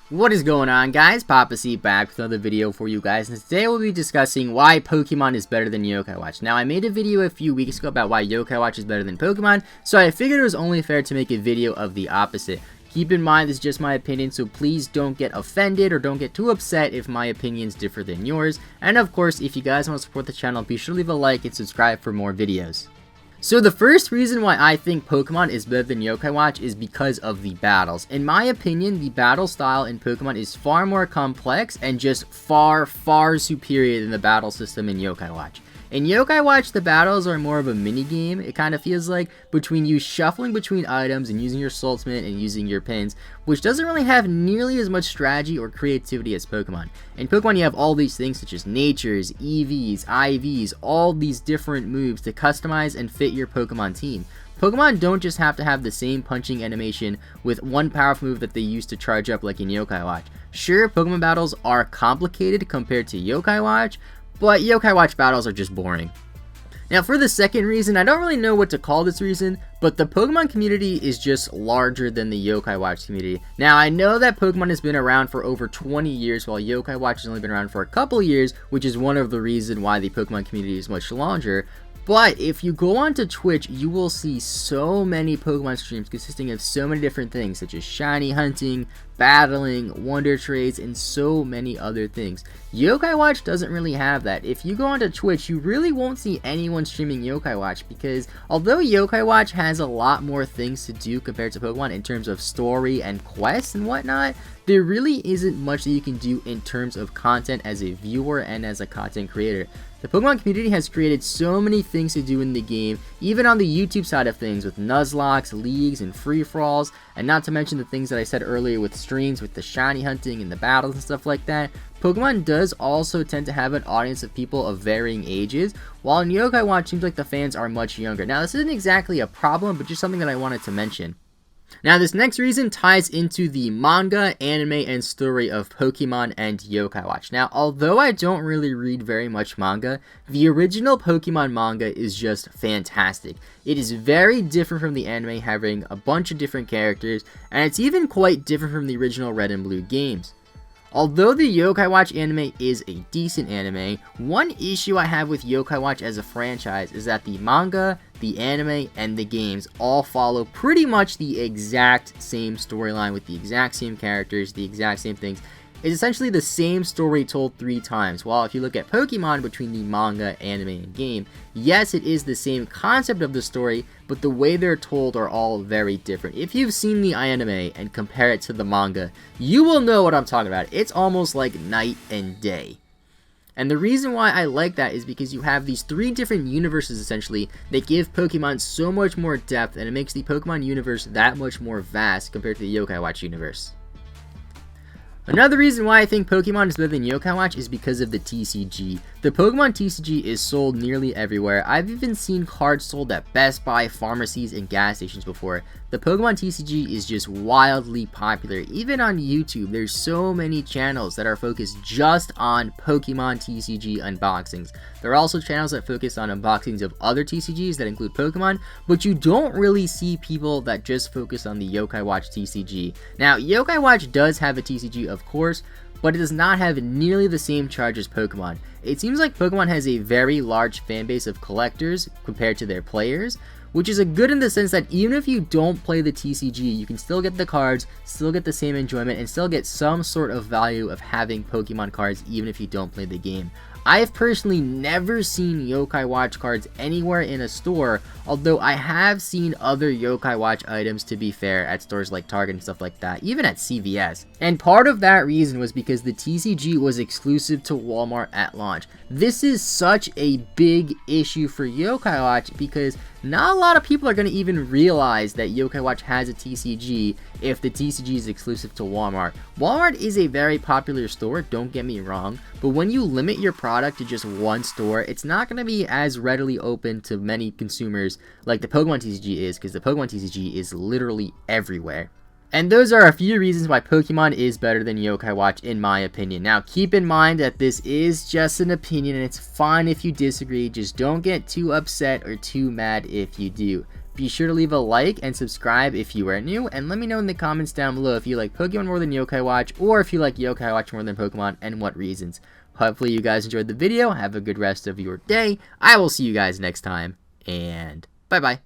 What is going on, guys? Papa C back with another video for you guys, and today we'll be discussing why Pokemon is better than YoKai Watch. Now, I made a video a few weeks ago about why YoKai Watch is better than Pokemon, so I figured it was only fair to make a video of the opposite. Keep in mind, this is just my opinion, so please don't get offended or don't get too upset if my opinions differ than yours. And of course, if you guys want to support the channel, be sure to leave a like and subscribe for more videos. So the first reason why I think Pokemon is better than YoKai Watch is because of the battles. In my opinion, the battle style in Pokemon is far more complex and just far superior than the battle system in YoKai Watch. In YoKai Watch, the battles are more of a mini-game. It kind of feels like between you shuffling between items and using your Saltsman and using your pins, which doesn't really have nearly as much strategy or creativity as Pokemon. In Pokemon, you have all these things such as Natures, EVs, IVs, all these different moves to customize and fit your Pokemon team. Pokemon don't just have to have the same punching animation with one powerful move that they use to charge up like in YoKai Watch. Sure, Pokemon battles are complicated compared to YoKai Watch, but YoKai Watch battles are just boring. Now for the second reason, I don't really know what to call this reason, but the Pokemon community is just larger than the YoKai Watch community. Now I know that Pokemon has been around for over 20 years while YoKai Watch has only been around for a couple years, which is one of the reasons why the Pokemon community is much larger. But if you go onto Twitch, you will see so many Pokemon streams consisting of so many different things such as shiny hunting, battling, wonder trades, and so many other things. YoKai Watch doesn't really have that. If you go onto Twitch, you really won't see anyone streaming YoKai Watch because although YoKai Watch has a lot more things to do compared to Pokemon in terms of story and quests and whatnot, there really isn't much that you can do in terms of content as a viewer and as a content creator. The Pokemon community has created so many things to do in the game, even on the YouTube side of things with Nuzlocks, leagues, and free-for-alls, and not to mention the things that I said earlier with streams, with the shiny hunting and the battles and stuff like that. Pokemon does also tend to have an audience of people of varying ages, while in YoKai Watch seems like the fans are much younger. Now this isn't exactly a problem, but just something that I wanted to mention. Now this next reason ties into the manga, anime, and story of Pokemon and YoKai Watch. Now although I don't really read very much manga, the original Pokemon manga is just fantastic. It is very different from the anime, having a bunch of different characters, and it's even quite different from the original Red and Blue games. Although the YoKai Watch anime is a decent anime, one issue I have with YoKai Watch as a franchise is that the manga, the anime, and the games all follow pretty much the exact same storyline with the exact same characters, the exact same things. It's essentially the same story told 3 times, while if you look at Pokemon between the manga, anime, and game, yes, it is the same concept of the story, but the way they're told are all very different. If you've seen the anime and compare it to the manga, you will know what I'm talking about. It's almost like night and day. And the reason why I like that is because you have these 3 different universes essentially that give Pokemon so much more depth, and it makes the Pokemon universe that much more vast compared to the YoKai Watch universe. Another reason why I think Pokemon is better than YoKai Watch is because of the TCG. The Pokemon TCG is sold nearly everywhere. I've even seen cards sold at Best Buy, pharmacies, and gas stations before. The Pokemon TCG is just wildly popular. Even on YouTube, there's so many channels that are focused just on Pokemon TCG unboxings. There are also channels that focus on unboxings of other TCGs that include Pokemon, but you don't really see people that just focus on the YoKai Watch TCG. Now, YoKai Watch does have a TCG, of course, but it does not have nearly the same charge as Pokemon. It seems like Pokemon has a very large fan base of collectors compared to their players, which is a good in the sense that even if you don't play the TCG, you can still get the cards, still get the same enjoyment, and still get some sort of value of having Pokemon cards even if you don't play the game. I have personally never seen YoKai Watch cards anywhere in a store, although I have seen other YoKai Watch items, to be fair, at stores like Target and stuff like that, even at CVS. And part of that reason was because the TCG was exclusive to Walmart at launch. This is such a big issue for YoKai Watch because not a lot of people are going to even realize that YoKai Watch has a TCG if the TCG is exclusive to Walmart. Walmart is a very popular store, don't get me wrong, but when you limit your product to just one store, it's not going to be as readily open to many consumers like the Pokemon TCG is, because the Pokemon TCG is literally everywhere. And those are a few reasons why Pokemon is better than YoKai Watch in my opinion. Now keep in mind that this is just an opinion and it's fine if you disagree, just don't get too upset or too mad if you do. Be sure to leave a like and subscribe if you are new, and let me know in the comments down below if you like Pokemon more than YoKai Watch, or if you like YoKai Watch more than Pokemon, and what reasons. Hopefully you guys enjoyed the video. Have a good rest of your day. I will see you guys next time, and bye-bye.